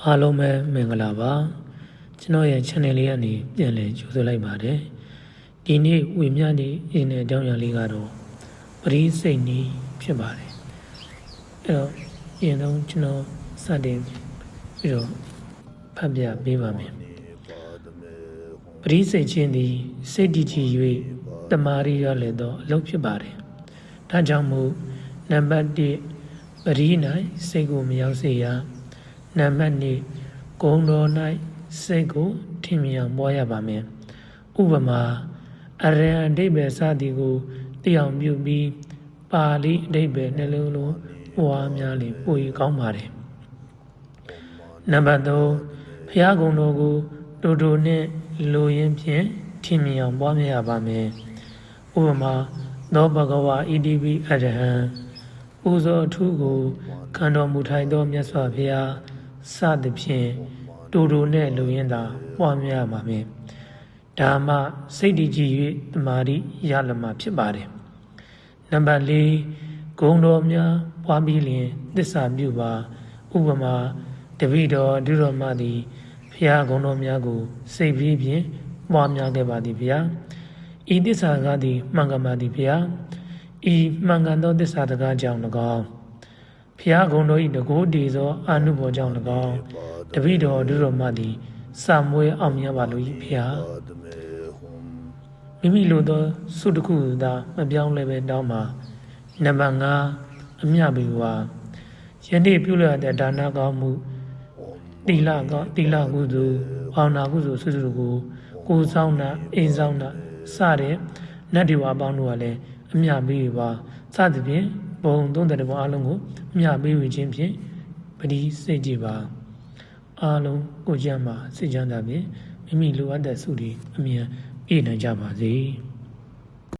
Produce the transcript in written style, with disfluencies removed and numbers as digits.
အားလုံးပဲမင်္ဂလာပါကျွန်တော်ရဲ့ channel လေးကနေပြန်လည်ကြိုဆိုလိုက်ပါတယ်ဒီနေ့ဝေမျှနေအင်းတဲ့အကြောင်းအရာလေးကတော့ပရိစိတ်နီးဖြစ်ပါတယ်အဲ့တော့အရင်ဆုံးကျွန်တော်စတင်ပြီးတော့ဖတ်ပြပေးပါမယ်ပရိစိတ်ချင်းသည်စိတ်တည်ကြည်၍တမာရီရလည်းသောအလုပ်ဖြစ်ပါတယ်ဒါကြောင့်မို့နံပါတ်1ပရိ၌စိတ်ကိုမရောက်စေရနံပါတ်2ဂုဏ်တော်၌စိတ်ကိုထင်မြင်အောင်ပွားရပါမယ်ဥပမာအရဟံအဓိပ္ပာယ်စသည်ကိုသိအောင်ပြုပြီးပါဠိအဓိပ္ပာယ်နှလုံးလုံးပွားများလေပို၍ကောင်းပါတယ်နံပါတ်3ဘုရားဂုဏ်တော်ကိုတူတူနဲ့လိုရင်းဖြင့်ထင်မြင်အောင်ပွားများရပါမယ်ဥပမာသောဘဂဝါဣတိပိအရဟံပူဇော်အထုကိုခံတော်မူထိုင်သောမြတ်စွာဘုရားစသဖြင့်တူတူနဲ့လူရင်းသာပွားများပါမယ်ဒါမှစိတ်တည်ကြည်၍တမာတိရလမှာဖြစ်ပါတယ်နံပါတ်4ဂုဏ်တော်များပွားပြီးလျင်သစ္စာပြုပါဥပမာတပိတော်ဒုတော်မသည်ဘုရားဂုဏ်တော်များကိုစိတ်ပြီးဖြင့်ပွားများခဲ့ပါသည်ဘုရားဤသစ္စာကားသည်မှန်ကန်ပါသည်ဘုရားဤမှန်ကန်သောသစ္စာတကားကြောင့်၎င်းဘုရားဂုဏ်တော်၏တကိုးတည်သောအာနုဘောကြောင့်၎င်းတပိတော်ဒုတော်မသည်စာမွေးအောင်မြတ်ပါလို့ဘုရားမိမိလိုသောစုတစ်ခုသာမပြောင်းလဲပဲတောင်းပါနံပါတ်5အမြတ်ဘီဝါယနေ့ပြုလုပ်တဲ့ဒါနကောင်းမှုတိလကုသိုလ်ဘာဝနာကုသိုလ်စုစုကိုဆောင်နာအိမ်ဆောင်နာစတဲ့နတ်ဒီဝါပေါင်းတို့ကလည်းအမြတ်ဘီဝါစသဖြင့်ဘုံ30ဘောအလုံးကိုအမြတ်ပေးဝေခြင်းဖြင့်ပရိစိတ်ကြည်ပါအားလုံးကိုကြမ်းပါစိတ်ချမ်းသာဖြင့်မိမိလိုအပ်တဲ့စုတွေအမြဲပြည့်နိုင်ကြပါစေ